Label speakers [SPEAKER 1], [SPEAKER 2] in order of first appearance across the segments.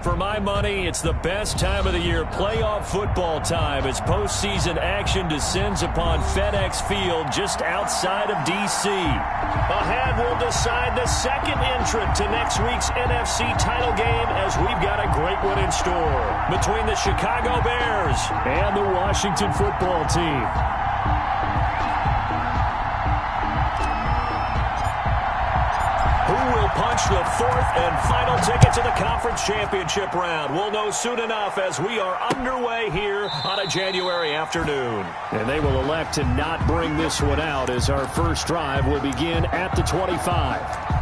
[SPEAKER 1] For my money, it's the best time of the year, playoff football time, as postseason action descends upon FedEx Field just outside of D.C. Ahead, we'll decide the second entrant to next week's NFC title game, as we've got a great one in store between the Chicago Bears and the Washington football team. Who will punch the fourth and final ticket to the conference championship round? We'll know soon enough as we are underway here on a January afternoon. And they will elect to not bring this one out, as our first drive will begin at the 25.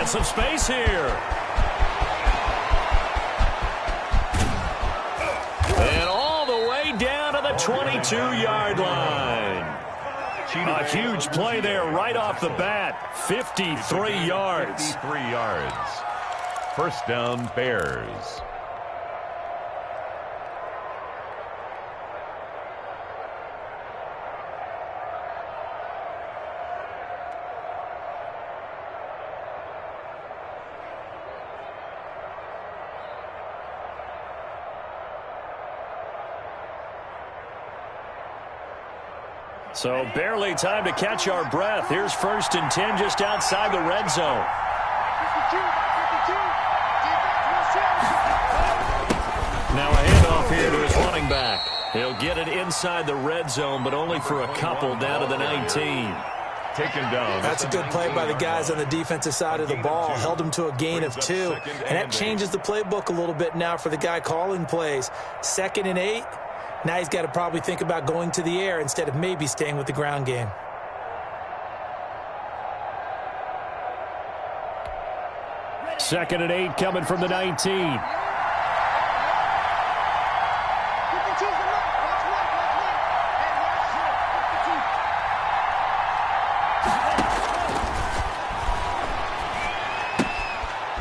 [SPEAKER 1] Some space here. And all the way down to the 22-yard line. A huge play there right off the bat. 53 yards.
[SPEAKER 2] 53 yards. First down, Bears.
[SPEAKER 1] So barely time to catch our breath. Here's 1st and 10 just outside the red zone. Now a handoff here to his running back. He'll get it inside the red zone, but only for a couple down to the 19.
[SPEAKER 2] Taken down.
[SPEAKER 3] That's a good play by the guys on the defensive side of the ball. Held him to a gain of 2. And that changes the playbook a little bit now for the guy calling plays. 2nd and 8. Now he's got to probably think about going to the air instead of maybe staying with the ground game.
[SPEAKER 1] Second and 8 coming from the 19.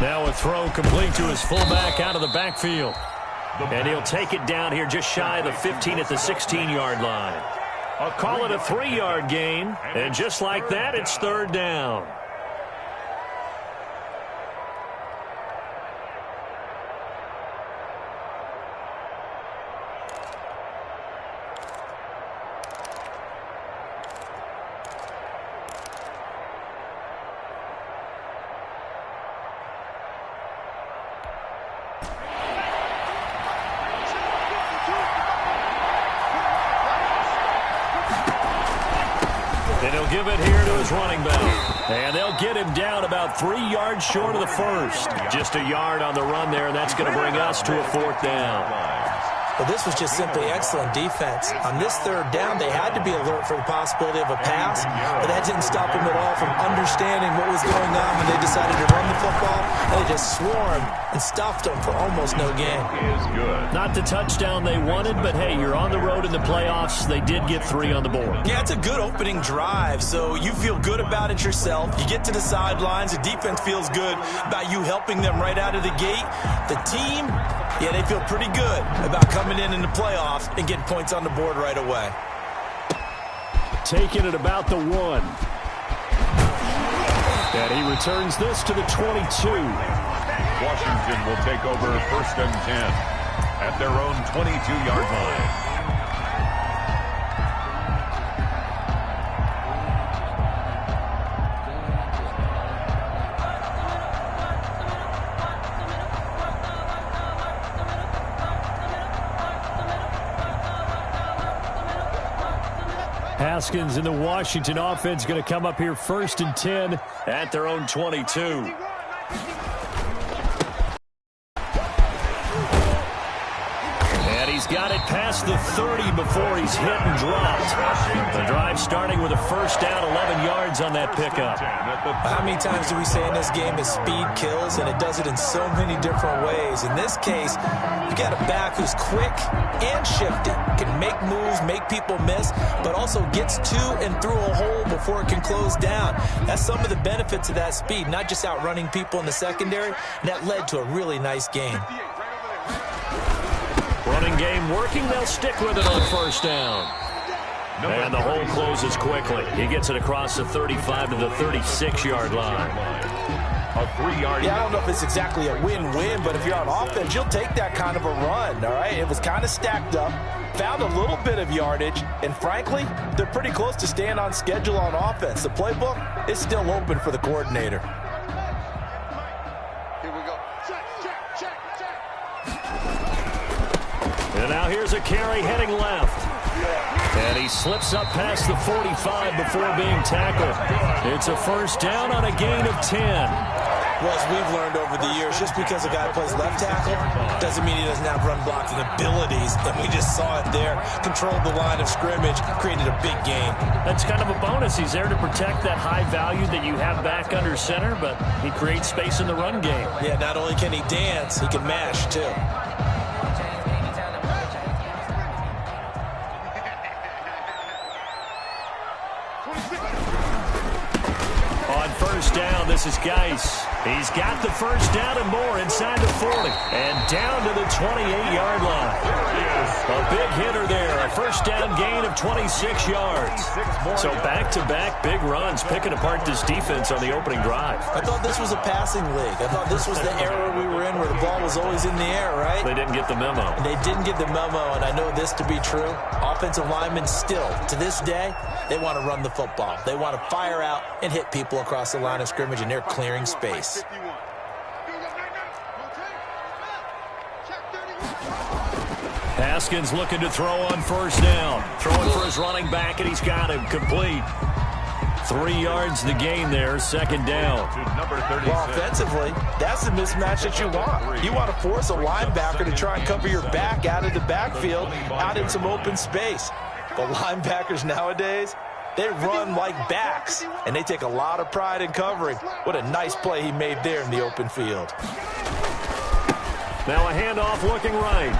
[SPEAKER 1] Now a throw complete to his fullback out of the backfield. And he'll take it down here just shy of the 15 at the 16-yard line. I'll call it a 3-yard gain. And just like that, it's 3rd down. And he'll give it here to his running back. And they'll get him down about 3 yards short of the first. Just a yard on the run there, and that's going to bring us to a 4th down.
[SPEAKER 3] Well, this was just simply excellent defense. On this 3rd down, they had to be alert for the possibility of a pass, but that didn't stop them at all from understanding what was going on when they decided to run the football. They just swarmed and stuffed them for almost no gain.
[SPEAKER 2] Is good.
[SPEAKER 1] Not the touchdown they wanted, but hey, you're on the road in the playoffs. They did get 3 on the board.
[SPEAKER 3] Yeah, it's a good opening drive, so you feel good about it yourself. You get to the sidelines. The defense feels good about you helping them right out of the gate. The team, yeah, they feel pretty good about coming in the playoffs and getting points on the board right away.
[SPEAKER 1] Taking it about the 1. And he returns this to the 22.
[SPEAKER 2] Washington will take over 1st and 10 at their own 22-yard line.
[SPEAKER 1] Haskins in the Washington offense going to come up here 1st and 10 at their own 22. And he's got it past the 30 before he's hit and dropped. The drive starting with a first down, 11 yards on that pickup.
[SPEAKER 3] How many times do we say in this game is speed kills, and it does it in so many different ways. In this case, you got a back who's quick and shifty, can make moves, make people miss, but also gets to and through a hole before it can close down. That's some of the benefits of that speed, not just outrunning people in the secondary, and that led to a really nice game.
[SPEAKER 1] Running game working. They'll stick with it on first down. And the hole closes quickly. He gets it across the 35 to the 36-yard line.
[SPEAKER 2] A 3-yard.
[SPEAKER 3] Yeah, I don't know if it's exactly a win-win, but if you're on offense, you'll take that kind of a run, all right? It was kind of stacked up, found a little bit of yardage, and frankly, they're pretty close to staying on schedule on offense. The playbook is still open for the coordinator.
[SPEAKER 1] And now here's a carry heading left. And he slips up past the 45 before being tackled. It's a first down on a gain of 10.
[SPEAKER 3] Well, as we've learned over the years, just because a guy plays left tackle doesn't mean he doesn't have run blocking abilities. And we just saw it there. Controlled the line of scrimmage, created a big gain.
[SPEAKER 1] That's kind of a bonus. He's there to protect that high value that you have back under center, but he creates space in the run game.
[SPEAKER 3] Yeah, not only can he dance, he can mash, too.
[SPEAKER 1] On first down, this is Geis. He's got the first down and more inside the 40. And down to the 28-yard line. A big hitter there. A first down gain of 26 yards. So back-to-back big runs, picking apart this defense on the opening drive.
[SPEAKER 3] I thought this was a passing league. I thought this was the era we were in where the ball was always in the air, right?
[SPEAKER 1] They didn't get the memo.
[SPEAKER 3] And they didn't get the memo, and I know this to be true. Offensive linemen still, to this day, they want to run the football. They want to fire out and hit people across the line of scrimmage, and they're clearing space.
[SPEAKER 1] Haskins looking to throw on first down. Throwing for his running back, and he's got him complete. 3 yards the gain there, second down.
[SPEAKER 3] Well, offensively, that's the mismatch that you want. You want to force a linebacker to try and cover your back out of the backfield, out in some open space. But linebackers nowadays, they run like backs, and they take a lot of pride in covering. What a nice play he made there in the open field.
[SPEAKER 1] Now a handoff looking right.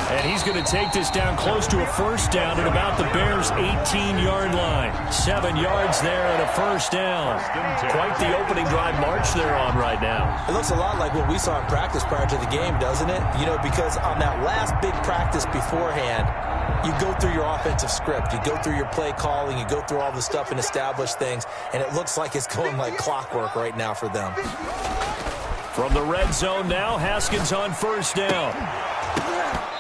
[SPEAKER 1] And he's going to take this down close to a first down at about the Bears' 18-yard line. 7 yards there and a first down. Quite the opening drive march they're on right now.
[SPEAKER 3] It looks a lot like what we saw in practice prior to the game, doesn't it? You know, because on that last big practice beforehand, you go through your offensive script. You go through your play calling. You go through all the stuff and establish things. And it looks like it's going like clockwork right now for them.
[SPEAKER 1] From the red zone now, Haskins on first down.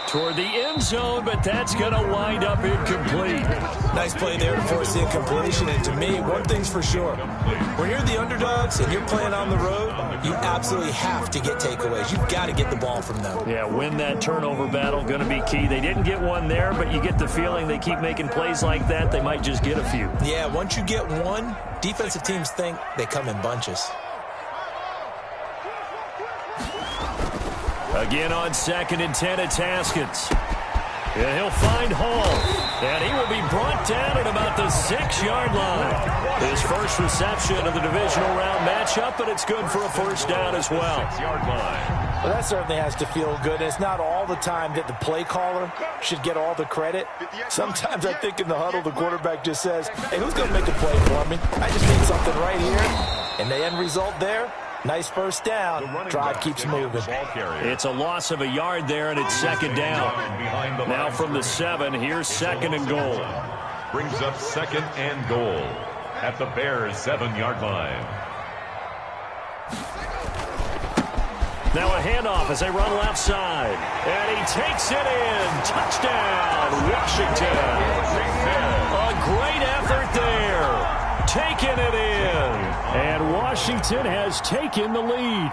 [SPEAKER 1] Toward the end zone, but that's going to wind up incomplete.
[SPEAKER 3] Nice play there to force the incompletion. And to me, one thing's for sure. When you're the underdogs and you're playing on the road, you absolutely have to get takeaways. You've got to get the ball from them.
[SPEAKER 1] Yeah, win that turnover battle, going to be key. They didn't get one there, but you get the feeling they keep making plays like that, they might just get a few.
[SPEAKER 3] Yeah, once you get one, defensive teams think they come in bunches.
[SPEAKER 1] Again on 2nd and 10, it's Haskins. And he'll find Hall. And he will be brought down at about the 6-yard line. His first reception of the divisional round matchup, but it's good for a first down as well.
[SPEAKER 3] Well, that certainly has to feel good. It's not all the time that the play caller should get all the credit. Sometimes I think in the huddle, the quarterback just says, hey, who's going to make a play for me? I just need something right here. And the end result there, nice first down. Drive keeps moving.
[SPEAKER 1] It's a loss of a yard there, and it's second down. Now from the 7, here's 2nd and goal.
[SPEAKER 2] Brings up 2nd and goal at the Bears' 7-yard line.
[SPEAKER 1] Now a handoff as they run left side. And he takes it in. Touchdown, Washington. A great effort there. Taking it in. And Washington has taken the lead.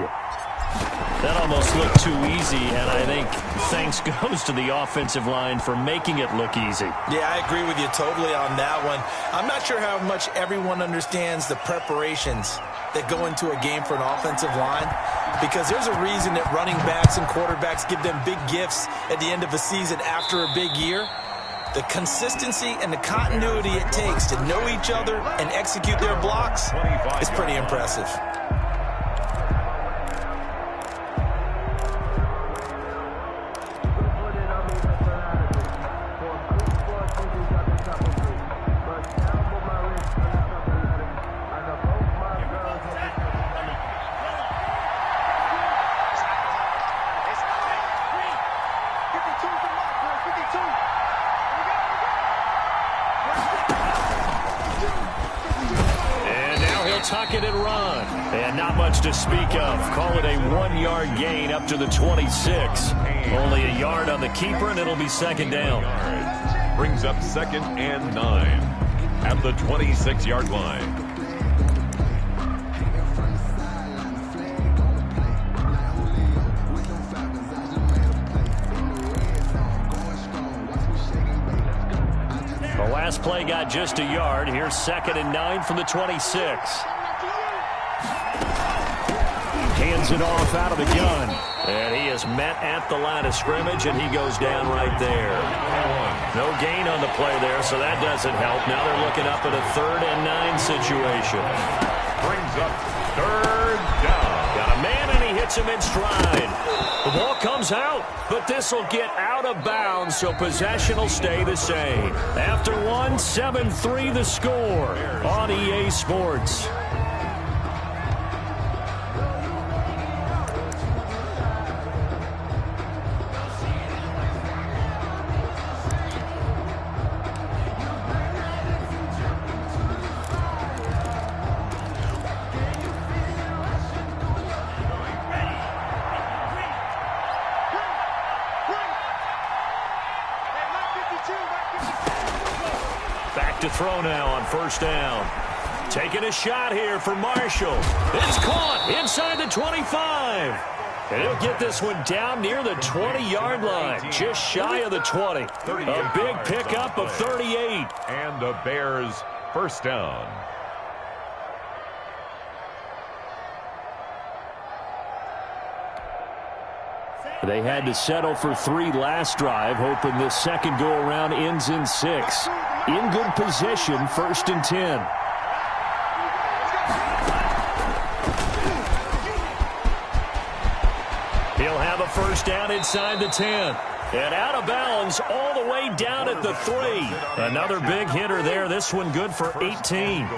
[SPEAKER 1] That almost looked too easy, and I think thanks goes to the offensive line for making it look easy.
[SPEAKER 3] Yeah, I agree with you totally on that one. I'm not sure how much everyone understands the preparations that go into a game for an offensive line, because there's a reason that running backs and quarterbacks give them big gifts at the end of a season after a big year. The consistency and the continuity it takes to know each other and execute their blocks is pretty impressive.
[SPEAKER 1] Tuck it and run. And not much to speak of. Call it a 1-yard gain up to the 26. Only a yard on the keeper, and it'll be second down.
[SPEAKER 2] Brings up 2nd and 9 at the 26-yard line.
[SPEAKER 1] The last play got just a yard. Here's 2nd and 9 from the 26. Hands it off out of the gun. And he is met at the line of scrimmage, and he goes down right there. No gain on the play there, so that doesn't help. Now they're looking up at a 3rd and 9 situation.
[SPEAKER 2] Brings up 3rd down.
[SPEAKER 1] Got a man, and he hits him in stride. The ball comes out, but this will get out of bounds, so possession will stay the same. After 7-3 the score on EA Sports. Back to throw now on 1st down. Taking a shot here for Marshall. It's caught inside the 25. And he'll get this one down near the 20-yard line, just shy of the 20. A big pickup of 38.
[SPEAKER 2] And the Bears 1st down.
[SPEAKER 1] They had to settle for 3 last drive, hoping this second go-around ends in 6. In good position, 1st and 10. He'll have a 1st down inside the 10. And out of bounds all the way down at the 3. Another big hitter there. This one good for 18.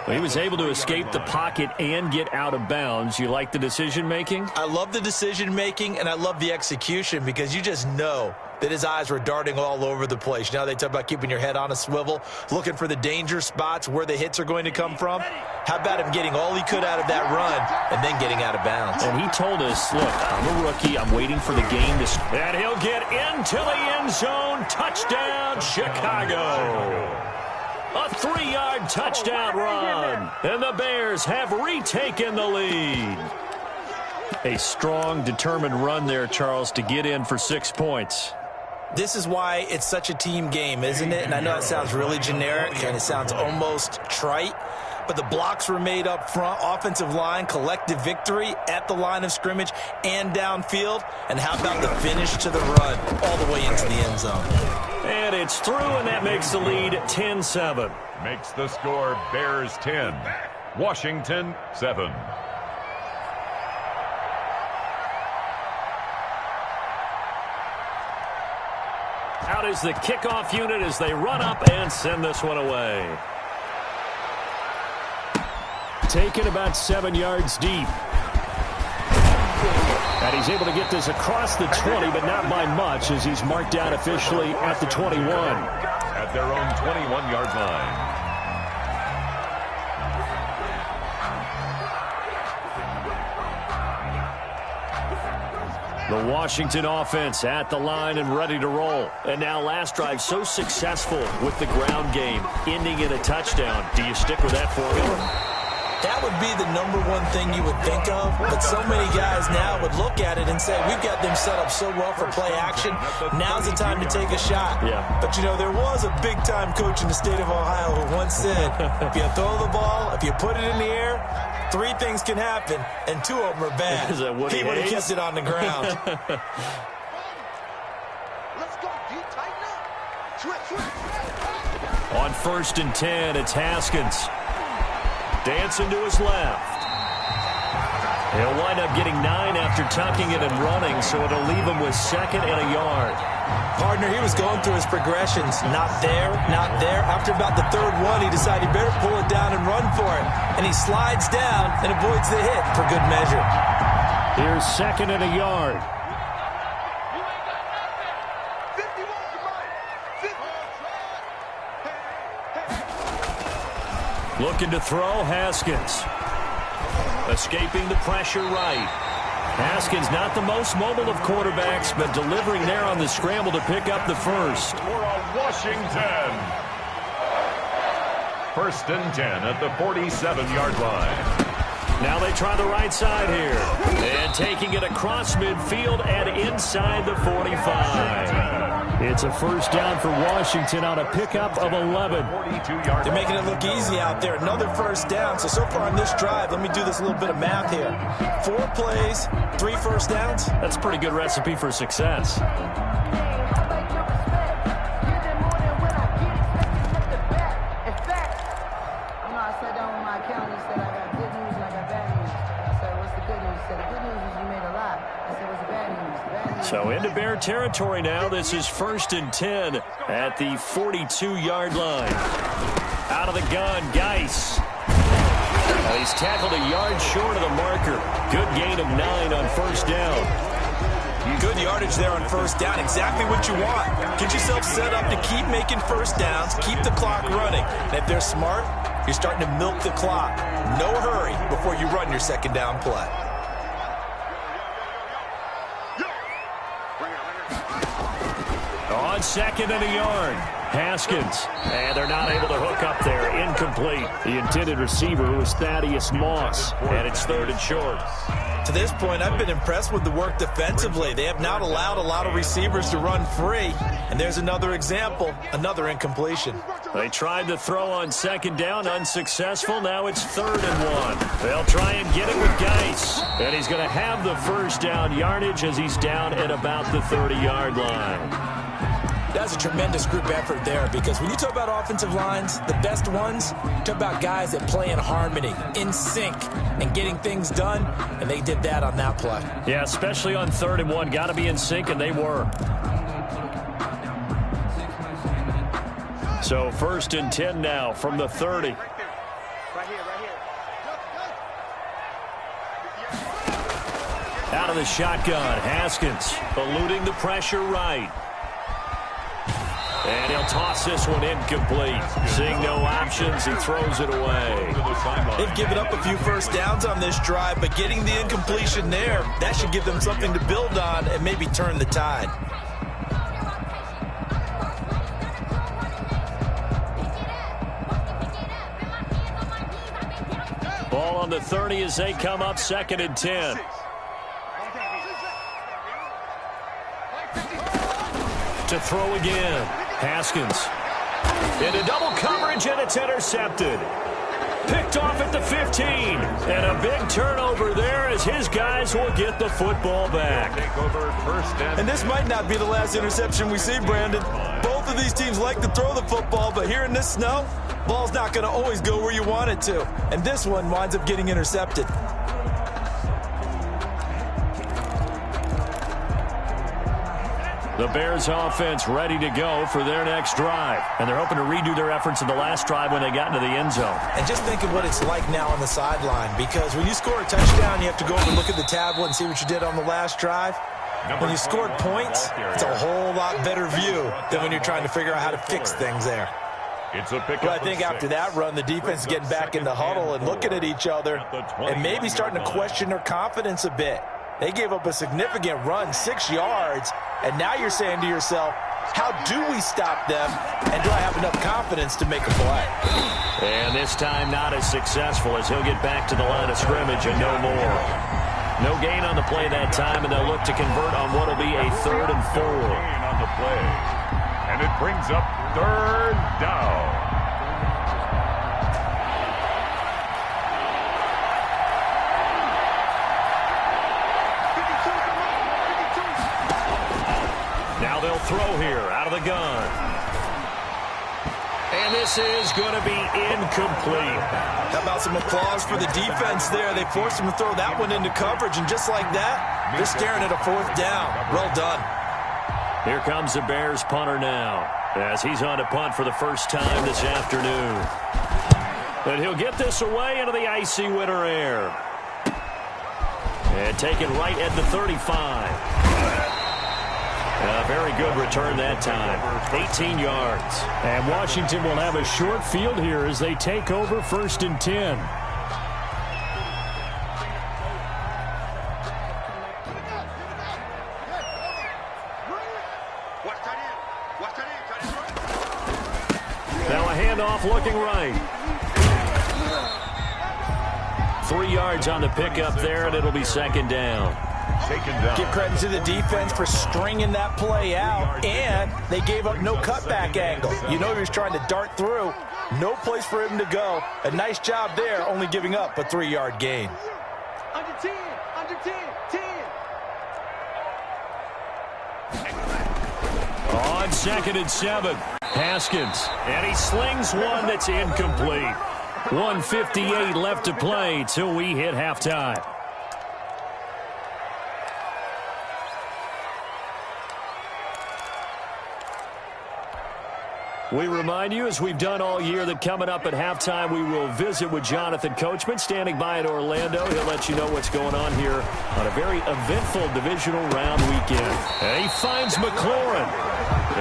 [SPEAKER 1] He was able to escape the pocket and get out of bounds. You like the decision-making?
[SPEAKER 3] I love the decision-making, and I love the execution, because you just know that his eyes were darting all over the place. You know, they talk about keeping your head on a swivel, looking for the danger spots where the hits are going to come from. How about him getting all he could out of that run and then getting out of bounds?
[SPEAKER 1] And he told us, look, I'm a rookie. I'm waiting for the game to... And he'll get into the end zone. Touchdown, Chicago. A 3-yard touchdown run. And the Bears have retaken the lead. A strong, determined run there, Charles, to get in for 6 points.
[SPEAKER 3] This is why it's such a team game, isn't it? And I know it sounds really generic and it sounds almost trite, but the blocks were made up front, offensive line, collective victory at the line of scrimmage and downfield. And how about the finish to the run all the way into the end zone?
[SPEAKER 1] And it's through, and that makes the lead 10-7.
[SPEAKER 2] Makes the score Bears 10, Washington 7.
[SPEAKER 1] Out is the kickoff unit as they run up and send this one away. Taken about 7 yards deep. And he's able to get this across the 20, but not by much, as he's marked out officially at the 21.
[SPEAKER 2] At their own 21-yard line.
[SPEAKER 1] The Washington offense at the line and ready to roll. And now last drive so successful with the ground game, ending in a touchdown. Do you stick with that formula?
[SPEAKER 3] That would be the #1 thing you would think of, but so many guys now would look at it and say, we've got them set up so well for play action. Now's the time to take a shot.
[SPEAKER 1] Yeah.
[SPEAKER 3] But, you know, there was a big-time coach in the state of Ohio who once said, if you throw the ball, if you put it in the air, Three things can happen, and two of them are bad.
[SPEAKER 1] Is that Woody
[SPEAKER 3] He would have
[SPEAKER 1] Hayes?
[SPEAKER 3] kept it on the ground.
[SPEAKER 4] Let's go, D. Tighten up. Switch.
[SPEAKER 1] On 1st and 10, it's Haskins. Dancing to his left. He'll wind up getting 9 after tucking it and running, so it'll leave him with 2nd and a yard.
[SPEAKER 3] Partner, he was going through his progressions. Not there, not there. After about the 3rd one, he decided he better pull it down and run for it. And he slides down and avoids the hit for good measure.
[SPEAKER 1] Here's 2nd and a yard.
[SPEAKER 4] 51
[SPEAKER 1] Looking to throw, Haskins. Escaping the pressure right. Haskins not the most mobile of quarterbacks, but delivering there on the scramble to pick up the first.
[SPEAKER 2] For a Washington. 1st and 10 at the 47-yard line.
[SPEAKER 1] Now they try the right side here. And taking it across midfield and inside the 45. It's a first down for Washington on a pickup of 11.
[SPEAKER 3] They're making it look easy out there. Another first down. So far on this drive, let me do this little bit of math here. 4 plays, 3 first downs.
[SPEAKER 1] That's a pretty good recipe for success. So into Bear territory now. This is 1st and 10 at the 42-yard line. Out of the gun, Geis. Well, he's tackled a yard short of the marker. Good gain of 9 on 1st down.
[SPEAKER 3] Good yardage there on 1st down. Exactly what you want. Get yourself set up to keep making first downs, keep the clock running. And if they're smart, you're starting to milk the clock. No hurry before you run your 2nd down play.
[SPEAKER 1] On 2nd and a yard, Haskins. And they're not able to hook up there. Incomplete. The intended receiver was Thaddeus Moss. And it's 3rd and short.
[SPEAKER 3] To this point, I've been impressed with the work defensively. They have not allowed a lot of receivers to run free. And there's another example, another incompletion.
[SPEAKER 1] They tried to throw on 2nd down, unsuccessful. Now it's 3rd and 1. They'll try and get it with Geis. And he's going to have the first down yardage as he's down at about the 30-yard line.
[SPEAKER 3] That's a tremendous group effort there, because when you talk about offensive lines, the best ones, you talk about guys that play in harmony, in sync, and getting things done, and they did that on that play.
[SPEAKER 1] Yeah, especially on 3rd and 1. Got to be in sync, and they were. So 1st and 10 now from the 30.
[SPEAKER 4] Right here.
[SPEAKER 1] Out of the shotgun, Haskins eluding the pressure right. And he'll toss this one incomplete. Seeing no options, he throws it away.
[SPEAKER 3] They've given up a few first downs on this drive, but getting the incompletion there, that should give them something to build on and maybe turn the tide.
[SPEAKER 1] Ball on the 30 as they come up 2nd and 10. To throw again. Haskins into double coverage, and it's intercepted. Picked off at the 15. And a big turnover there as his guys will get the football back.
[SPEAKER 3] And this might not be the last interception we see, Brandon. Both of these teams like to throw the football, but here in this snow, ball's not going to always go where you want it to. And this one winds up getting intercepted.
[SPEAKER 1] The Bears offense ready to go for their next drive. And they're hoping to redo their efforts in the last drive when they got into the end zone.
[SPEAKER 3] And just think of what it's like now on the sideline, because when you score a touchdown, you have to go over and look at the tablet and see what you did on the last drive. When you scored points, it's a whole lot better view than when you're trying to figure out how to fix things there.
[SPEAKER 2] It's a pickup.
[SPEAKER 3] But I think after that run, the defense is getting back in the huddle and looking at each other and maybe starting to question their confidence a bit. They gave up a significant run, 6 yards, and now you're saying to yourself, how do we stop them, and do I have enough confidence to make a play?
[SPEAKER 1] And this time not as successful as he'll get back to the line of scrimmage and no more. No gain on the play that time, and they'll look to convert on what will be a 3rd and 4.
[SPEAKER 2] On the play. And it brings up 3rd down.
[SPEAKER 1] throw here out of the gun. And this is going to be incomplete.
[SPEAKER 3] How about some applause for the defense there? They forced him to throw that one into coverage, and just like that, they're staring at a 4th down. Well done.
[SPEAKER 1] Here comes the Bears punter now, as he's on to punt for the first time this afternoon. And he'll get this away into the icy winter air. And taken right at the 35. A very good return that time. 18 yards.
[SPEAKER 5] And Washington will have a short field here as they take over 1st and 10.
[SPEAKER 1] Now a handoff looking right. 3 yards on the pickup there, and it'll be 2nd down.
[SPEAKER 3] Give credit to the defense for stringing that play out, and they gave up no cutback angle. You know he was trying to dart through. No place for him to go. A nice job there, only giving up a 3-yard gain.
[SPEAKER 4] Under 10, under 10, 10.
[SPEAKER 1] On 2nd and 7, Haskins, and he slings one that's incomplete. 1:58 left to play till we hit halftime. We remind you, as we've done all year, that coming up at halftime, we will visit with Jonathan Coachman, standing by at Orlando. He'll let you know what's going on here on a very eventful divisional round weekend. And he finds McLaurin.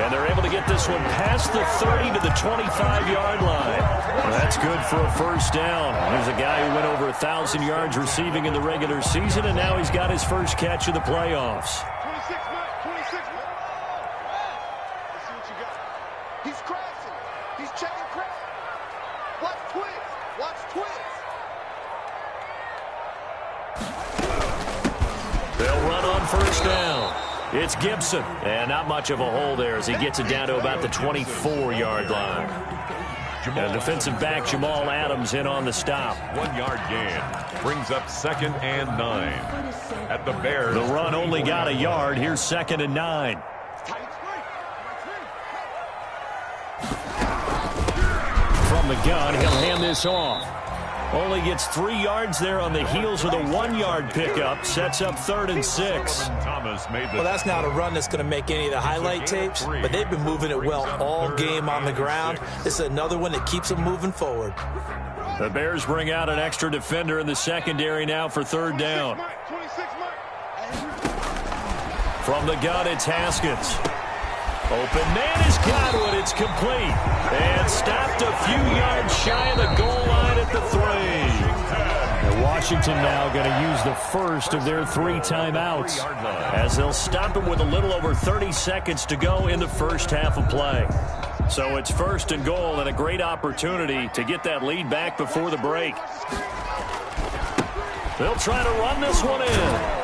[SPEAKER 1] And they're able to get this one past the 30 to the 25-yard line. Well, that's good for a 1st down. There's a guy who went over 1,000 yards receiving in the regular season, and now he's got his first catch of the playoffs.
[SPEAKER 4] 26, Mike, 26, Mike. Let's see what you got. He's crashing. He's checking crash. Watch Twitch. Watch Twitch.
[SPEAKER 1] They'll run on 1st down. It's Gibson. And not much of a hole there as he gets it down to about the 24-yard line. And defensive back Jamal Adams in on the stop.
[SPEAKER 2] 1-yard gain. Brings up 2nd and 9. At the Bears.
[SPEAKER 1] The run only got a yard. Here's 2nd and 9.
[SPEAKER 5] From the gun, he'll hand this off.
[SPEAKER 1] Only gets 3 yards there on the heels of the 1-yard pickup. Sets up 3rd and 6.
[SPEAKER 3] Well, that's not a run that's going to make any of the highlight tapes, but they've been moving it well all game on the ground. This is another one that keeps them moving forward.
[SPEAKER 1] The Bears bring out an extra defender in the secondary now for 3rd down. From the gun, it's Haskins. Open man has got one. It's complete. And stopped a few yards shy of the goal line at the 3.
[SPEAKER 5] And Washington now going to use the first of their 3 timeouts,
[SPEAKER 1] as they'll stop it with a little over 30 seconds to go in the first half of play. So it's 1st and goal, and a great opportunity to get that lead back before the break. They'll try to run this one in.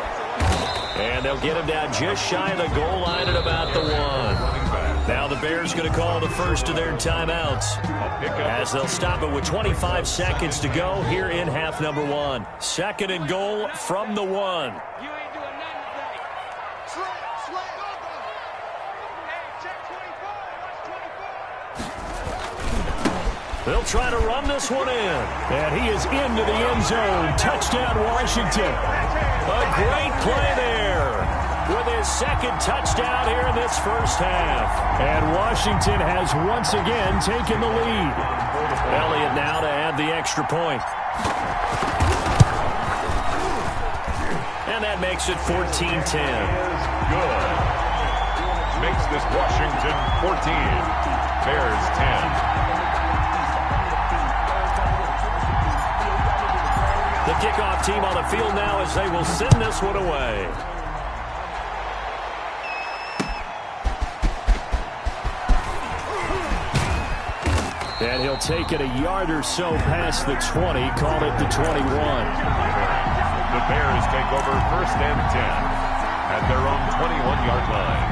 [SPEAKER 1] And they'll get him down just shy of the goal line at about the 1. Now the Bears going to call the first of their timeouts, as they'll stop it with 25 seconds to go here in half number 1. 2nd and goal from the 1.
[SPEAKER 4] You ain't doing nothing today. Slam. Hey, check 24. Watch 24.
[SPEAKER 1] They'll try to run this one in. And he is into the end zone. Touchdown, Washington. A great play there with his 2nd touchdown here in this first half.
[SPEAKER 5] and Washington has once again taken the lead.
[SPEAKER 1] Elliott now to add the extra point. And that makes it 14-10.
[SPEAKER 2] Good. Makes this Washington 14. Bears 10.
[SPEAKER 1] The kickoff team on the field now as they will send this one away.
[SPEAKER 5] And he'll take it a yard or so past the 20, call it the 21.
[SPEAKER 2] The Bears take over 1st and 10 at their own 21-yard line.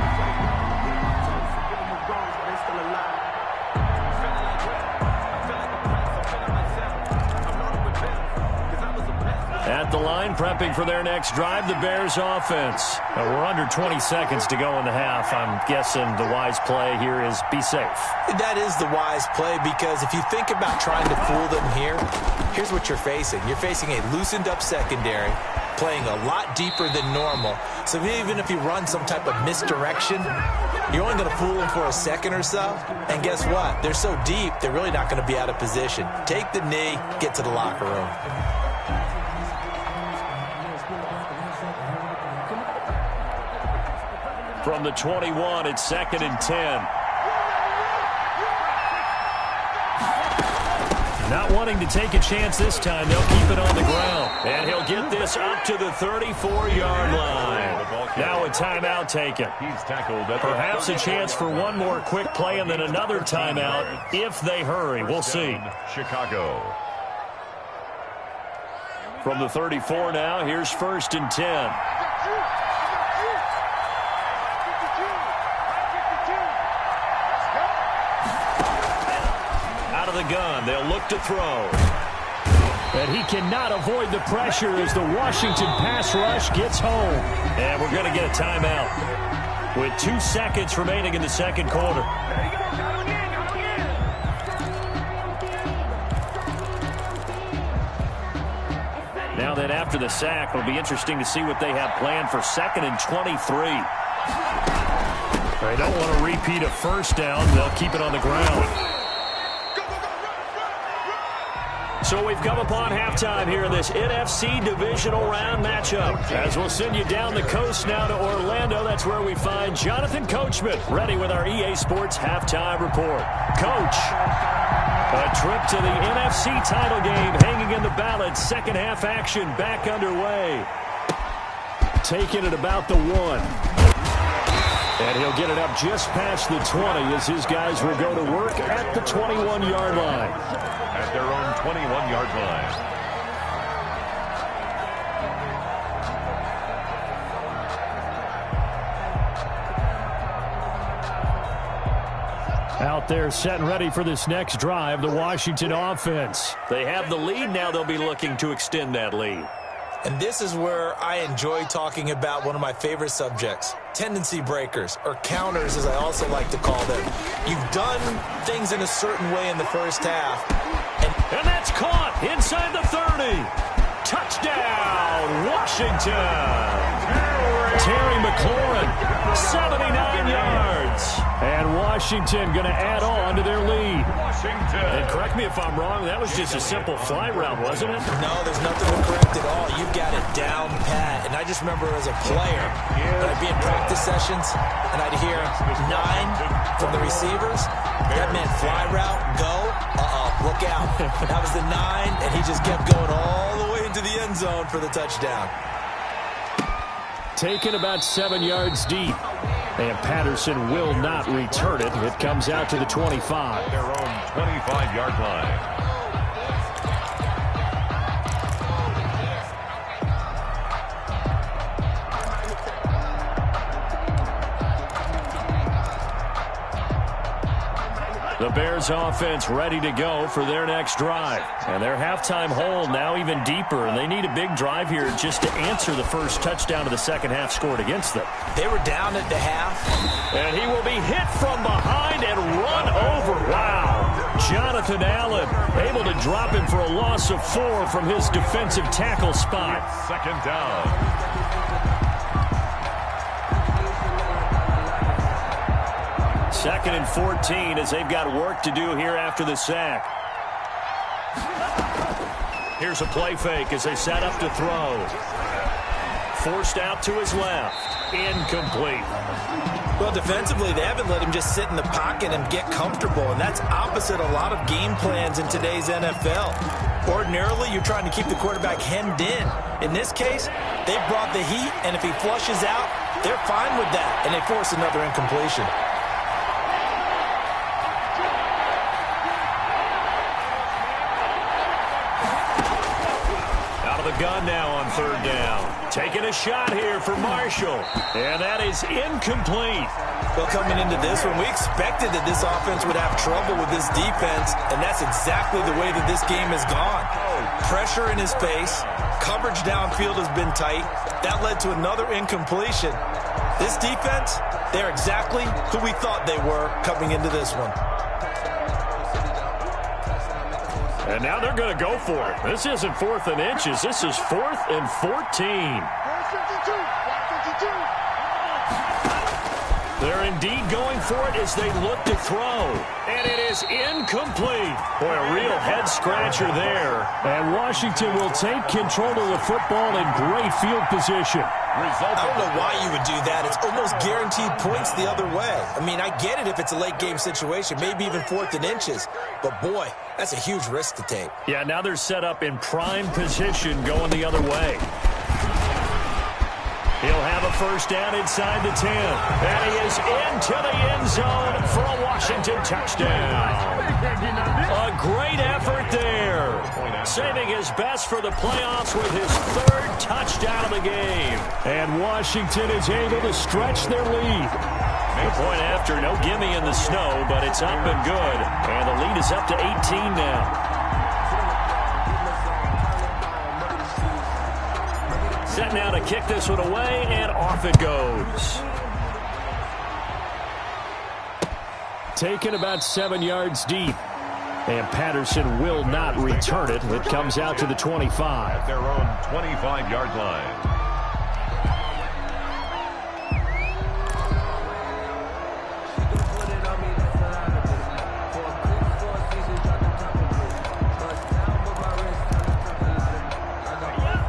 [SPEAKER 1] At the line, prepping for their next drive, the Bears offense. We're under 20 seconds to go in the half. I'm guessing the wise play here is be safe.
[SPEAKER 3] That is the wise play, because if you think about trying to fool them here, here's what you're facing. You're facing a loosened up secondary, playing a lot deeper than normal. So even if you run some type of misdirection, you're only going to fool them for a second or so. And guess what? They're so deep, they're really not going to be out of position. Take the knee, get to the locker room.
[SPEAKER 1] From the 21, it's 2nd and 10. Not wanting to take a chance this time, they'll keep it on the ground. And he'll get this up to the 34-yard line. Now a timeout taken.
[SPEAKER 2] He's tackled at
[SPEAKER 1] Perhaps a chance for one more quick play and then another timeout if they hurry. We'll see.
[SPEAKER 2] Chicago.
[SPEAKER 1] From the 34 now, here's 1st and 10. The gun. They'll look to throw. And he cannot avoid the pressure as the Washington pass rush gets home. And we're going to get a timeout with 2 seconds remaining in the second quarter. Now then, after the sack, it'll be interesting to see what they have planned for 2nd and 23. They don't want to repeat a first down. They'll keep it on the ground. So we've come upon halftime here in this NFC divisional round matchup. As we'll send you down the coast now to Orlando, that's where we find Jonathan Coachman ready with our EA Sports halftime report. Coach, a trip to the NFC title game hanging in the balance. Second half action back underway. Taking it about the 1. And he'll get it up just past the 20 as his guys will go to work at the 21-yard line.
[SPEAKER 2] At their own 21-yard line.
[SPEAKER 5] Out there set and ready for this next drive, the Washington offense.
[SPEAKER 1] They have the lead. Now they'll be looking to extend that lead.
[SPEAKER 3] And this is where I enjoy talking about one of my favorite subjects, tendency breakers, or counters as I also like to call them. You've done things in a certain way in the first half.
[SPEAKER 1] And that's caught inside the 30. Touchdown, Washington. Terry McLaurin, 79 yards.
[SPEAKER 5] And Washington going to add on to their lead.
[SPEAKER 1] And correct me if I'm wrong, that was just a simple fly route, wasn't it?
[SPEAKER 3] No, there's nothing to correct at all. You've got it down pat. And I just remember as a player, I'd be in practice sessions, and I'd hear 9 from the receivers. That meant fly route, go, look out. That was the 9, and he just kept going all the way into the end zone for the touchdown.
[SPEAKER 5] Taken about 7 yards deep. And Patterson will not return it. It comes out to the 25.
[SPEAKER 2] Their own 25-yard line.
[SPEAKER 1] The Bears offense ready to go for their next drive. And their halftime hole now even deeper, and they need a big drive here just to answer the first touchdown of the second half scored against them.
[SPEAKER 3] They were down at the half.
[SPEAKER 1] And he will be hit from behind and run over. Wow. Jonathan Allen able to drop him for a loss of 4 from his defensive tackle spot.
[SPEAKER 2] Second down.
[SPEAKER 1] Second and 14 as they've got work to do here after the sack. Here's a play fake as they set up to throw. Forced out to his left. Incomplete.
[SPEAKER 3] Well, defensively, they haven't let him just sit in the pocket and get comfortable, and that's opposite a lot of game plans in today's NFL. Ordinarily, you're trying to keep the quarterback hemmed in. In this case, they brought the heat, and if he flushes out, they're fine with that, and they force another incompletion.
[SPEAKER 1] Gun now on third down. Taking a shot here for Marshall. And that is incomplete.
[SPEAKER 3] Well, coming into this one, we expected that this offense would have trouble with this defense, and that's exactly the way that this game has gone. Pressure in his face. Coverage downfield has been tight. That led to another incompletion. This defense, they're exactly who we thought they were coming into this one.
[SPEAKER 5] And now they're going to go for it. This isn't 4th and inches. This is 4th and 14. They're indeed going for it as they look to throw. And it is incomplete. Boy, a real head-scratcher there. And Washington will take control of the football in great field position.
[SPEAKER 3] I don't know why you would do that. It's almost guaranteed points the other way. I mean, I get it if it's a late-game situation, maybe even 4th and inches. But, boy, that's a huge risk to take.
[SPEAKER 5] Yeah, now they're set up in prime position going the other way. He'll have a first down inside the 10. And he is into the end zone for a Washington touchdown. A great effort there. Saving his best for the playoffs with his 3rd touchdown of the game. And Washington is able to stretch their lead. The point after, no gimme in the snow, but it's up and good. And the lead is up to 18 now. Set now to kick this one away, and off it goes. Taken about 7 yards deep. And Patterson will not return it. It comes out to the 25.
[SPEAKER 2] At their own 25-yard line.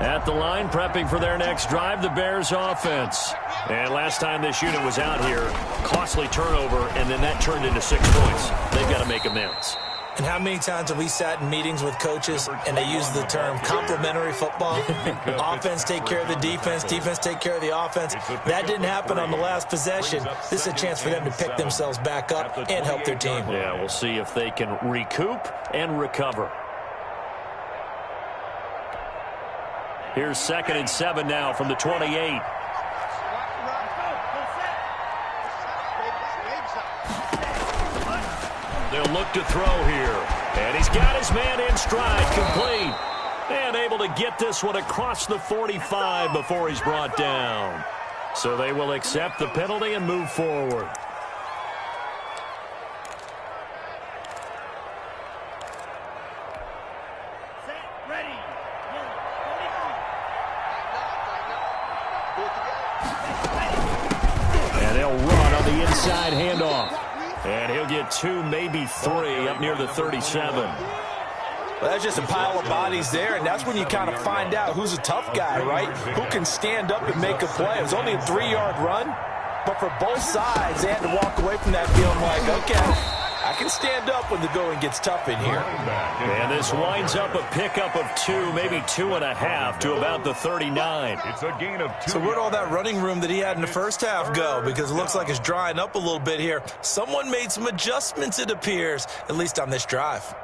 [SPEAKER 5] At the line, prepping for their next drive, the Bears offense. And last time this unit was out here, costly turnover, and then that turned into 6 points. They've got to make amends.
[SPEAKER 3] And how many times have we sat in meetings with coaches and they use the term complementary football? Offense take care of the defense, defense take care of the offense. That didn't happen on the last possession. This is a chance for them to pick themselves back up and help their team.
[SPEAKER 5] Yeah, we'll see if they can recoup and recover. Here's 2nd and 7 now from the 28. They'll look to throw here. And he's got his man in stride, complete. And able to get this one across the 45 before he's brought down. So they will accept the penalty and move forward. And they'll run on the inside handoff. And he'll get 2, maybe 3 up near the 37.
[SPEAKER 3] Well, that's just a pile of bodies there, and that's when you kind of find out who's a tough guy, right? Who can stand up and make a play. It was only a 3-yard run, but for both sides, they had to walk away from that feeling like, okay, I can stand up when the going gets tough in here.
[SPEAKER 5] And this winds up a pickup of 2, maybe 2.5 to about the 39.
[SPEAKER 2] It's a gain of 2.
[SPEAKER 3] So where'd all that running room that he had in the first half go? Because it looks like it's drying up a little bit here. Someone made some adjustments, it appears, at least on this drive.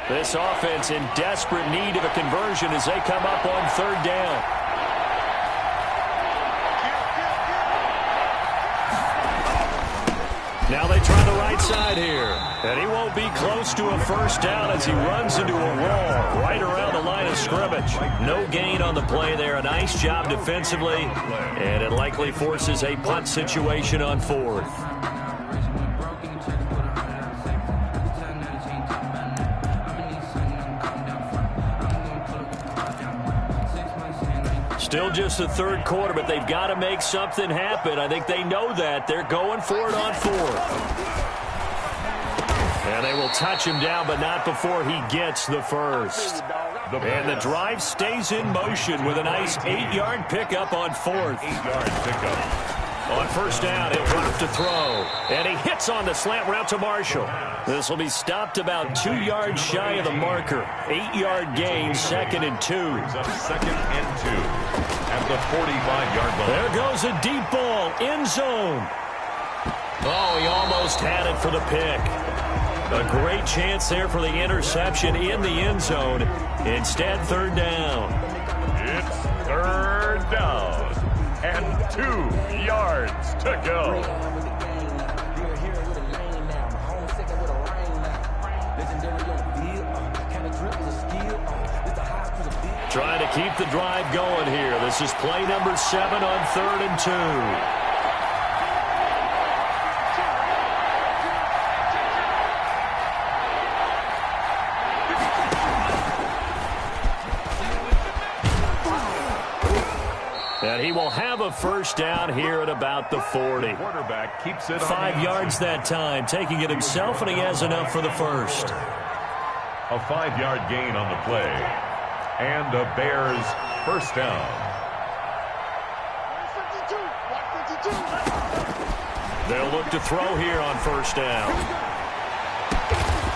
[SPEAKER 5] This offense in desperate need of a conversion as they come up on 3rd down. Now they try the right side here. And he won't be close to a first down as he runs into a wall right around the line of scrimmage. No gain on the play there. A nice job defensively. And it likely forces a punt situation on 4th. Still just the 3rd quarter, but they've got to make something happen. I think they know that. They're going for it on 4th. And they will touch him down, but not before he gets the first. And the drive stays in motion with a nice 8-yard pickup on 4th.
[SPEAKER 2] 8-yard pickup.
[SPEAKER 5] On first down, he'll drop to throw. And he hits on the slant route to Marshall. This will be stopped about 2 yards shy of the marker. 8-yard gain, 2nd and 2.
[SPEAKER 2] 2nd and 2 at the 45-yard line.
[SPEAKER 5] There goes a deep ball, end zone. Oh, he almost had it for the pick. A great chance there for the interception in the end zone. Instead, 3rd down.
[SPEAKER 2] It's 3rd down and 2 yards to go.
[SPEAKER 1] Trying to keep the drive going here. This is play number 7 on 3rd and 2. And he will have a first down here at about the 40.
[SPEAKER 2] Quarterback keeps it
[SPEAKER 1] 5 yards that time, taking it himself, and he has enough for the first.
[SPEAKER 2] A 5-yard gain on the play. And a Bears first down.
[SPEAKER 1] They'll look to throw here on first down.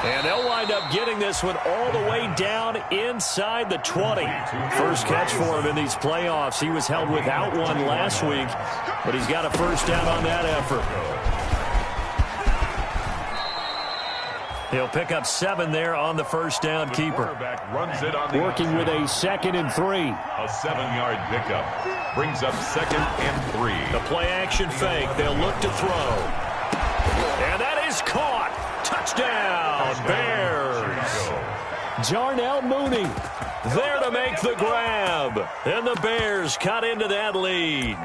[SPEAKER 1] And they'll wind up getting this one all the way down inside the 20. First catch for him in these playoffs. He was held without one last week, but he's got a first down on that effort. He'll pick up 7 there on the first down keeper.
[SPEAKER 2] Runs it on the
[SPEAKER 1] working with a 2nd and 3.
[SPEAKER 2] A 7-yard pickup. Brings up 2nd and 3.
[SPEAKER 1] The play action fake. They'll look to throw. And that is caught. Touchdown, Bears. Jarnell Mooney there to make the grab. And the Bears cut into that lead.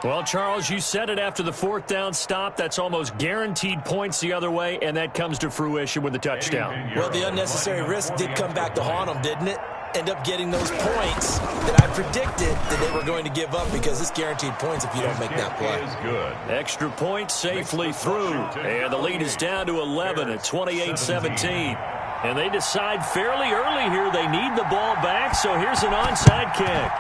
[SPEAKER 1] Well, Charles, you said it after the 4th down stop. That's almost guaranteed points the other way, and that comes to fruition with the touchdown.
[SPEAKER 3] Well, the unnecessary risk did come back to haunt them, didn't it? End up getting those points that I predicted that they were going to give up, because it's guaranteed points if you don't make that play.
[SPEAKER 1] Extra point safely through, and the lead is down to 11 at 28-17. And they decide fairly early here they need the ball back, so here's an onside kick.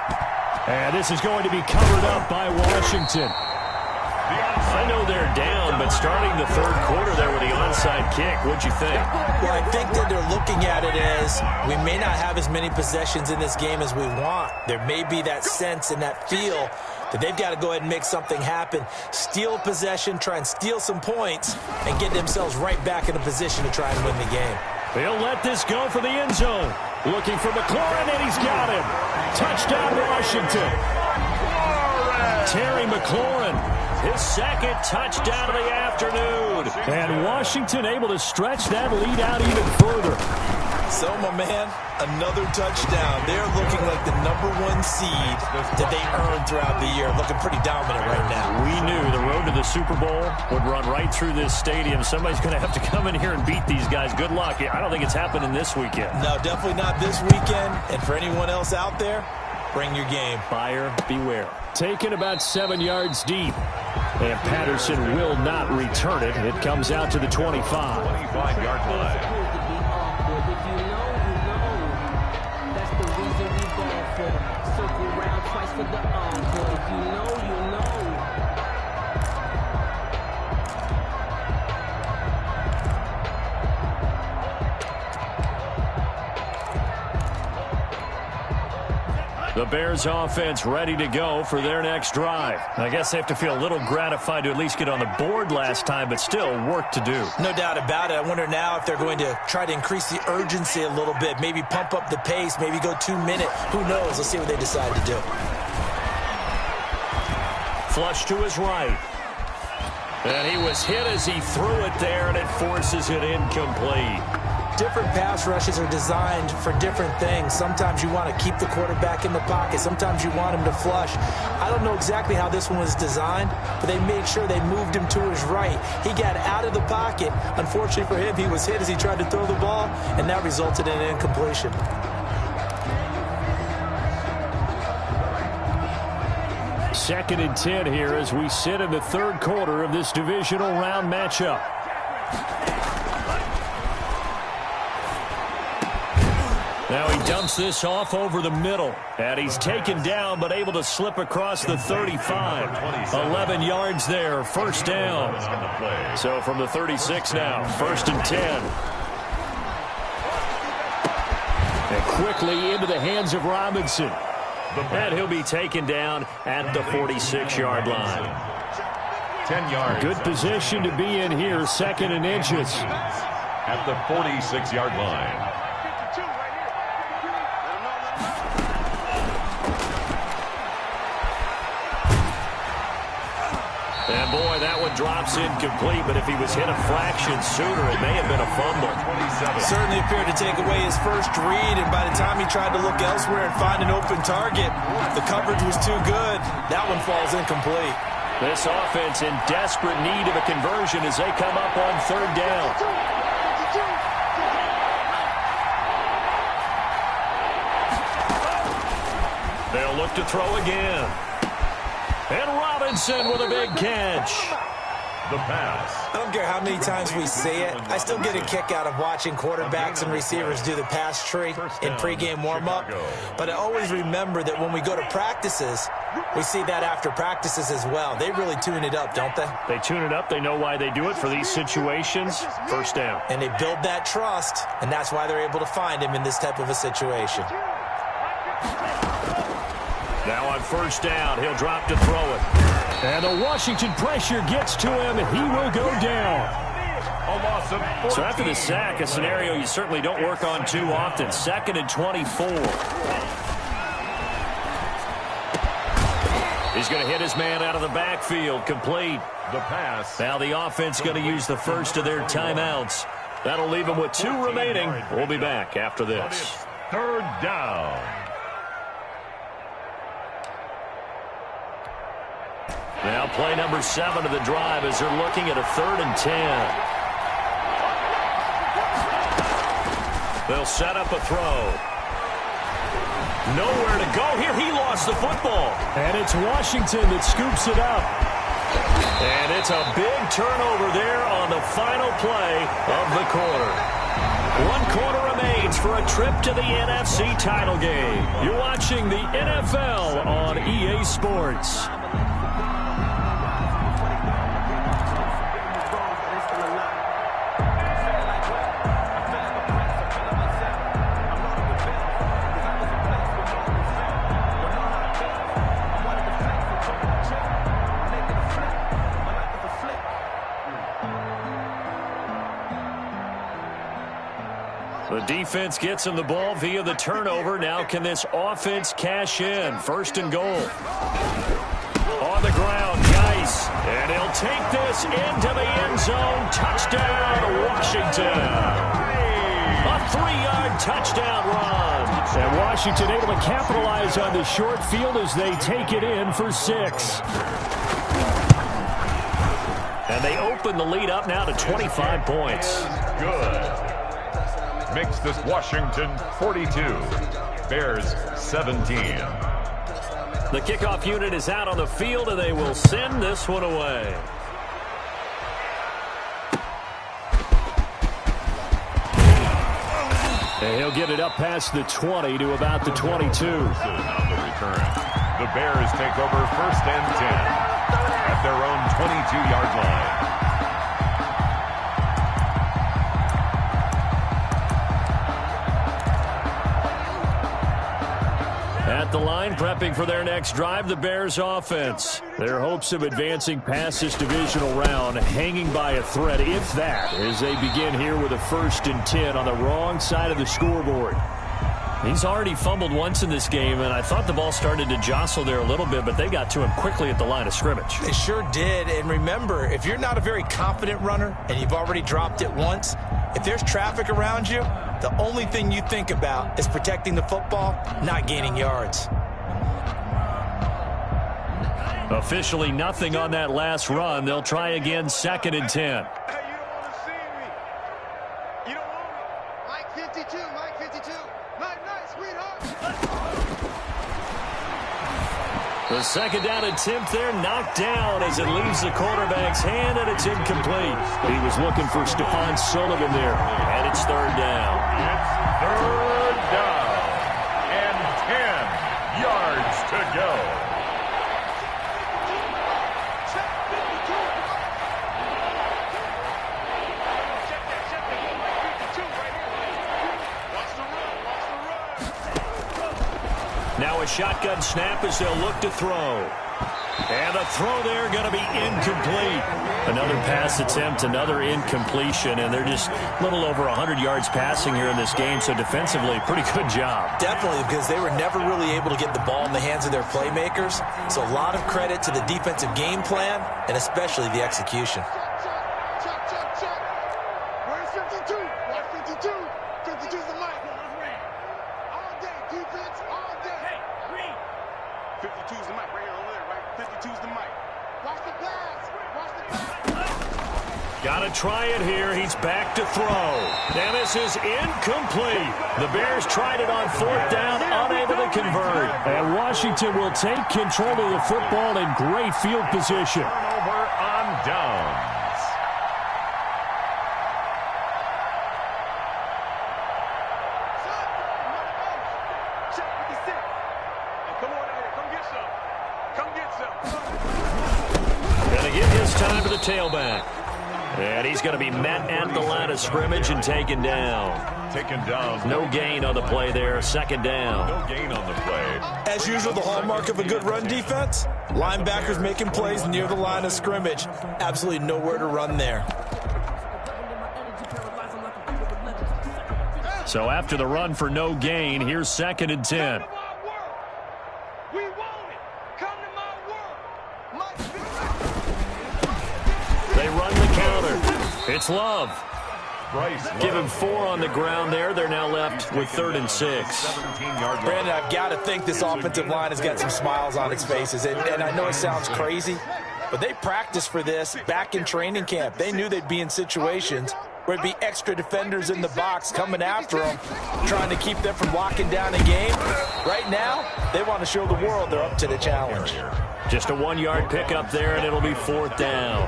[SPEAKER 1] And this is going to be covered up by Washington. I know they're down, but starting the 3rd quarter there with the onside kick, what'd you think?
[SPEAKER 3] Well, I think that they're looking at it as we may not have as many possessions in this game as we want. There may be that sense and that feel that they've got to go ahead and make something happen. Steal possession, try and steal some points, and get themselves right back in a position to try and win the game.
[SPEAKER 1] He'll let this go for the end zone. Looking for McLaurin, and he's got him. Touchdown, Washington. Terry McLaurin, his 2nd touchdown of the afternoon. And Washington able to stretch that lead out even further.
[SPEAKER 3] So, my man, another touchdown. They're looking like the #1 seed that they earned throughout the year. Looking pretty dominant right now.
[SPEAKER 1] We knew the road to the Super Bowl would run right through this stadium. Somebody's going to have to come in here and beat these guys. Good luck. I don't think it's happening this weekend.
[SPEAKER 3] No, definitely not this weekend. And for anyone else out there, bring your game.
[SPEAKER 1] Buyer beware. Taken about 7 yards deep. And Patterson will not return it. It comes out to the 25.
[SPEAKER 2] 25-yard line.
[SPEAKER 6] Circle round twice for the encore. If you know, you know.
[SPEAKER 1] The Bears offense ready to go for their next drive. I guess they have to feel a little gratified to at least get on the board last time, but still work to do.
[SPEAKER 3] No doubt about it. I wonder now if they're going to try to increase the urgency a little bit, maybe pump up the pace, maybe go 2-minute. Who knows? Let's see what they decide to do.
[SPEAKER 1] Flush to his right. And he was hit as he threw it there, and it forces it incomplete.
[SPEAKER 3] Different pass rushes are designed for different things. Sometimes you want to keep the quarterback in the pocket. Sometimes you want him to flush. I don't know exactly how this one was designed, but they made sure they moved him to his right. He got out of the pocket. Unfortunately for him, he was hit as he tried to throw the ball, and that resulted in an incompletion.
[SPEAKER 1] Second and 10 here as we sit in the 3rd quarter of this divisional round matchup. Now he dumps this off over the middle. And he's taken down but able to slip across the 35. 11 yards there, first down. So from the 36 now, 1st and 10. And quickly into the hands of Robinson. And he'll be taken down at the 46-yard line.
[SPEAKER 2] 10 yards.
[SPEAKER 1] Good position to be in here, 2nd and inches.
[SPEAKER 2] At the 46-yard line.
[SPEAKER 1] one drops incomplete, but if he was hit a fraction sooner, it may have been a fumble.
[SPEAKER 3] Certainly appeared to take away his first read, and by the time he tried to look elsewhere and find an open target, the coverage was too good. That one falls incomplete.
[SPEAKER 1] This offense in desperate need of a conversion as they come up on third down. They'll look to throw again. And Robinson with a big catch.
[SPEAKER 2] The pass.
[SPEAKER 3] I don't care how many times we see it. I still get a kick out of watching quarterbacks and receivers do the pass tree in pregame warm-up. But I always remember that when we go to practices, we see that after practices as well. They really tune it up, don't they?
[SPEAKER 1] They tune it up. They know why they do it for these situations. First down.
[SPEAKER 3] And they build that trust, and that's why they're able to find him in this type of a situation.
[SPEAKER 1] Now on first down, he'll drop to throw it. And the Washington pressure gets to him, and he will go down. So after the sack, a scenario you certainly don't work on too often. 2nd and 24. He's going to hit his man out of the backfield. Complete.
[SPEAKER 2] The pass.
[SPEAKER 1] Now the offense going to use the first of their timeouts. That'll leave them with 2 remaining. We'll be back after this.
[SPEAKER 2] Third down.
[SPEAKER 1] Now play number 7 of the drive as they're looking at a 3rd and 10. They'll set up a throw. Nowhere to go here. He lost the football. And it's Washington that scoops it up. And it's a big turnover there on the final play of the quarter. 1 quarter remains for a trip to the NFC title game. You're watching the NFL on EA Sports. The defense gets him the ball via the turnover. Now can this offense cash in? 1st and goal. On the ground, Geis. And he'll take this into the end zone. Touchdown, Washington. A 3-yard touchdown run.
[SPEAKER 5] And Washington able to capitalize on the short field as they take it in for 6.
[SPEAKER 1] And they open the lead up now to 25 points.
[SPEAKER 2] Good. Makes this Washington 42. Bears 17.
[SPEAKER 1] The kickoff unit is out on the field, and they will send this one away.
[SPEAKER 5] And he'll get it up past the 20 to about the 22.
[SPEAKER 2] On the return. The Bears take over 1st and 10 at their own 22-yard line.
[SPEAKER 1] At the line, prepping for their next drive, the Bears offense. Their hopes of advancing past this divisional round hanging by a thread, if that, as they begin here with a 1st and 10 on the wrong side of the scoreboard. He's already fumbled once in this game, and I thought the ball started to jostle there a little bit, but they got to him quickly at the line of scrimmage.
[SPEAKER 3] They sure did, and remember, if you're not a very confident runner and you've already dropped it once, if there's traffic around you, the only thing you think about is protecting the football, not gaining yards.
[SPEAKER 1] Officially nothing on that last run. They'll try again, 2nd and 10.
[SPEAKER 4] Hey, you don't want to see me. You don't want me. Mike 52, Mike 52. Night, sweetheart.
[SPEAKER 1] The 2nd down attempt there knocked down as it leaves the quarterback's hand, and it's incomplete. He was looking for Stephon Sullivan there, and it's 3rd down.
[SPEAKER 2] It's 3rd down and 10 yards to go.
[SPEAKER 1] Now a shotgun snap as they'll look to throw. And the throw there going to be incomplete. Another pass attempt, another incompletion, and they're just a little over 100 yards passing here in this game, so defensively, pretty good job.
[SPEAKER 3] Definitely, because they were never really able to get the ball in the hands of their playmakers, so a lot of credit to the defensive game plan and especially the execution.
[SPEAKER 4] Check. Where's 52? Watch 52. 52's the mic. All day, defense, all day. Hey, Green. 52's the mic right here over there, right? 52's the mic. Watch the pass.
[SPEAKER 1] Got to try it here. He's back to throw. And this is incomplete. The Bears tried it on fourth down, unable to convert. And Washington will take control of the football in great field position.
[SPEAKER 2] Turnover on downs.
[SPEAKER 4] Check 56. Come on out here. Come get some. Come get some.
[SPEAKER 1] Going to give his time to the tailback. And he's going to be met at the line of scrimmage and taken down.
[SPEAKER 2] Taken down.
[SPEAKER 1] No gain on the play there. Second down.
[SPEAKER 2] No gain on the play.
[SPEAKER 3] As usual, the hallmark of a good run defense, linebackers making plays near the line of scrimmage. Absolutely nowhere to run there.
[SPEAKER 1] So after the run for no gain, here's 2nd and 10.
[SPEAKER 4] We want it. Come to my work.
[SPEAKER 1] They run the counter. It's Love.
[SPEAKER 2] Bryce
[SPEAKER 1] Give him
[SPEAKER 2] Love.
[SPEAKER 1] 4 on the ground there. They're now left with 3rd and 6.
[SPEAKER 2] 17-yard
[SPEAKER 3] Brandon, I've got to think this offensive line has got some smiles on its faces. And I know it sounds crazy, but they practiced for this back in training camp. They knew they'd be in situations where it'd be extra defenders in the box coming after them, trying to keep them from locking down a game. Right now, they want to show the world they're up to the challenge.
[SPEAKER 1] Just a 1-yard pickup there, and it'll be 4th down.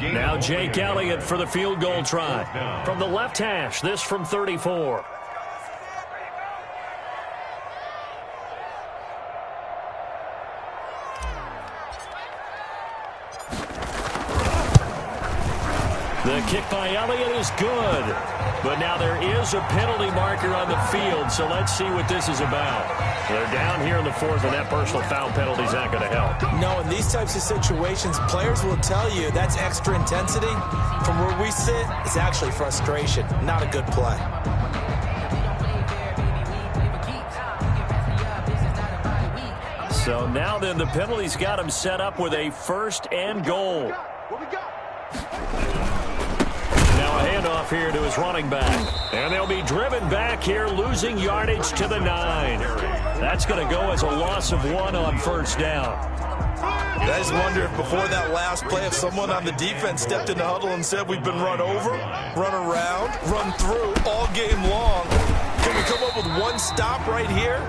[SPEAKER 1] Now Jake Elliott for the field goal try. From the left hash, this from 34. The kick by Elliott is good. But now there is a penalty marker on the field, so let's see what this is about. They're down here in the 4th, and that personal foul penalty is not going to help.
[SPEAKER 3] No, in these types of situations, players will tell you that's extra intensity. From where we sit, it's actually frustration, not a good play.
[SPEAKER 1] So now then, the penalty's got him set up with a 1st and goal.
[SPEAKER 4] What we got?
[SPEAKER 1] Now a handoff here to his running back. And they'll be driven back here, losing yardage to the 9. That's going to go as a loss of 1 on 1st down.
[SPEAKER 3] I just wonder if before that last play, if someone on the defense stepped in the huddle and said, we've been run over, run around, run through all game long. Can we come up with one stop right here?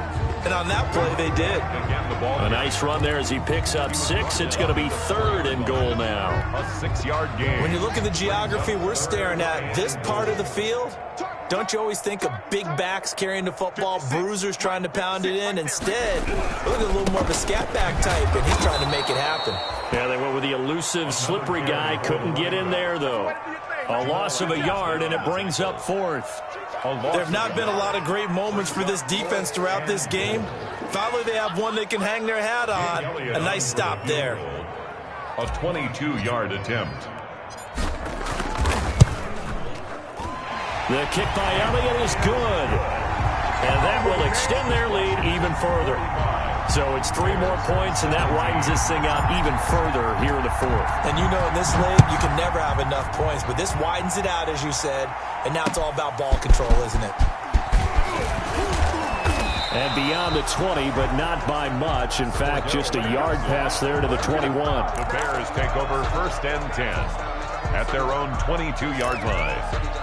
[SPEAKER 3] And on that play, they did.
[SPEAKER 1] A nice run there as he picks up 6. It's going to be 3rd and goal now.
[SPEAKER 2] A 6-yard gain.
[SPEAKER 3] When you look at the geography we're staring at, this part of the field, don't you always think of big backs carrying the football, bruisers trying to pound it in? Instead, look at a little more of a scat back type, and he's trying to make it happen.
[SPEAKER 1] Yeah, they went with the elusive, slippery guy. Couldn't get in there, though. A loss of a yard, and it brings up 4th.
[SPEAKER 3] There have not been a lot of great moments for this defense throughout this game. Finally, they have one they can hang their hat on. A nice stop there.
[SPEAKER 2] A 22-yard attempt.
[SPEAKER 1] The kick by Elliott is good. And that will extend their lead even further. So it's 3 more points, and that widens this thing out even further here in the 4th.
[SPEAKER 3] And you know in this league, you can never have enough points. But this widens it out, as you said. And now it's all about ball control, isn't it?
[SPEAKER 1] And beyond the 20, but not by much. In fact, just a yard pass there to the 21.
[SPEAKER 2] The Bears take over 1st and 10 at their own 22-yard line.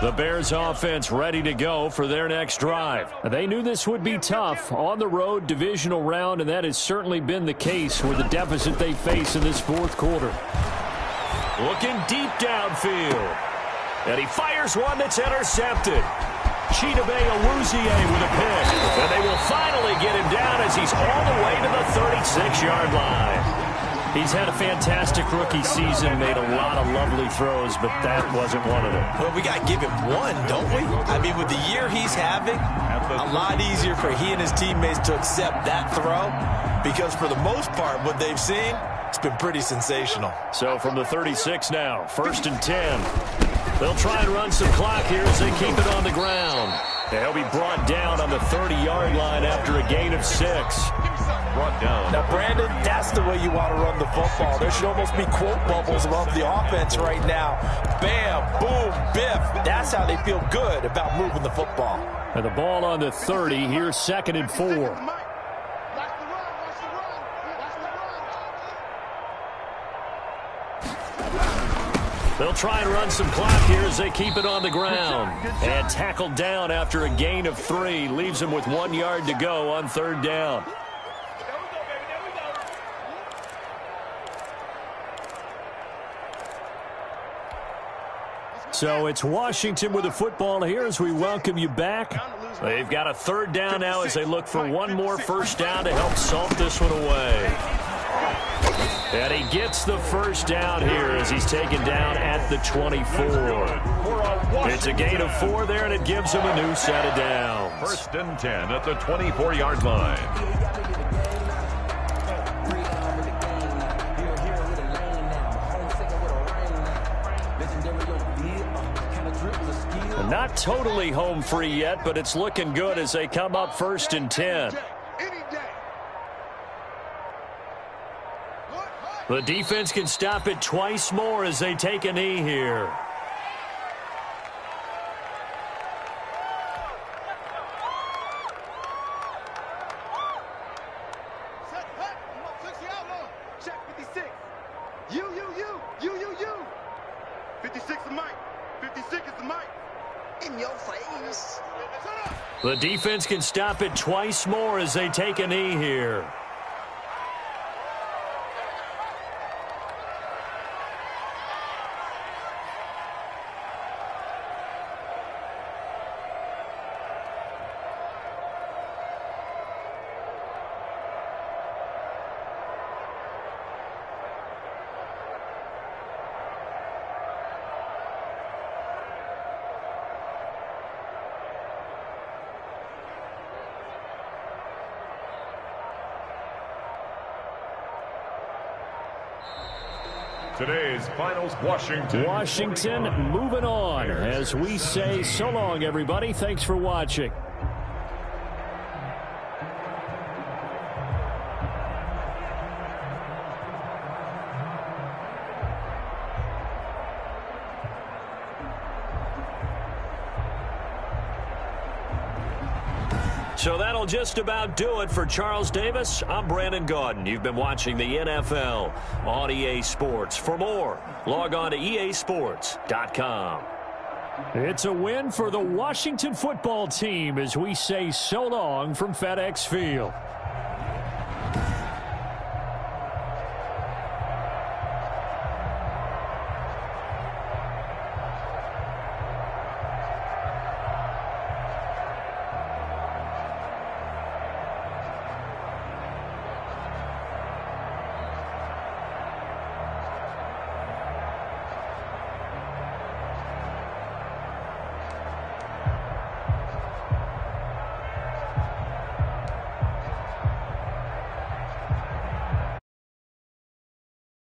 [SPEAKER 1] The Bears offense ready to go for their next drive. They knew this would be tough on the road divisional round, and that has certainly been the case with the deficit they face in this 4th quarter. Looking deep downfield. And he fires one that's intercepted. Chidobe Awuzie with a pick. And they will finally get him down as he's all the way to the 36-yard line. He's had a fantastic rookie season, made a lot of lovely throws, but that wasn't one of them.
[SPEAKER 3] Well, we got to give him one, don't we? I mean, with the year he's having, A lot easier for he and his teammates to accept that throw because for the most part, what they've seen, it's been pretty sensational.
[SPEAKER 1] So from the 36 now, 1st and 10. They'll try and run some clock here as they keep it on the ground. They'll be brought down on the 30-yard line after a gain of 6.
[SPEAKER 2] Brought down.
[SPEAKER 3] Now, Brandon, that's the way you want to run the football. There should almost be quote bubbles above the offense right now. Bam, boom, biff. That's how they feel good about moving the football.
[SPEAKER 1] And the ball on the 30. Here's 2nd and 4. They'll try and run some clock here as they keep it on the ground. And tackled down after a gain of 3. Leaves them with 1 yard to go on 3rd down. So it's Washington with the football here as we welcome you back. They've got a 3rd down now as they look for one more 1st down to help salt this one away. And he gets the 1st down here as he's taken down at the 24. It's a gain of 4 there, and it gives him a new set of downs.
[SPEAKER 2] 1st and 10 at the 24-yard line.
[SPEAKER 1] Not totally home free yet, but it's looking good as they come up 1st and 10. The defense can stop it twice more as they take a knee here.
[SPEAKER 4] Check 56. You. 56 is Mike. 56 is the Mike. In your face.
[SPEAKER 1] The defense can stop it twice more as they take a knee here.
[SPEAKER 2] Today's finals, Washington.
[SPEAKER 1] Washington moving on as we say so long, everybody. Thanks for watching. So that'll just about do it for Charles Davis. I'm Brandon Gaudin. You've been watching the NFL on EA Sports. For more, log on to easports.com. It's a win for the Washington football team as we say so long from FedEx Field.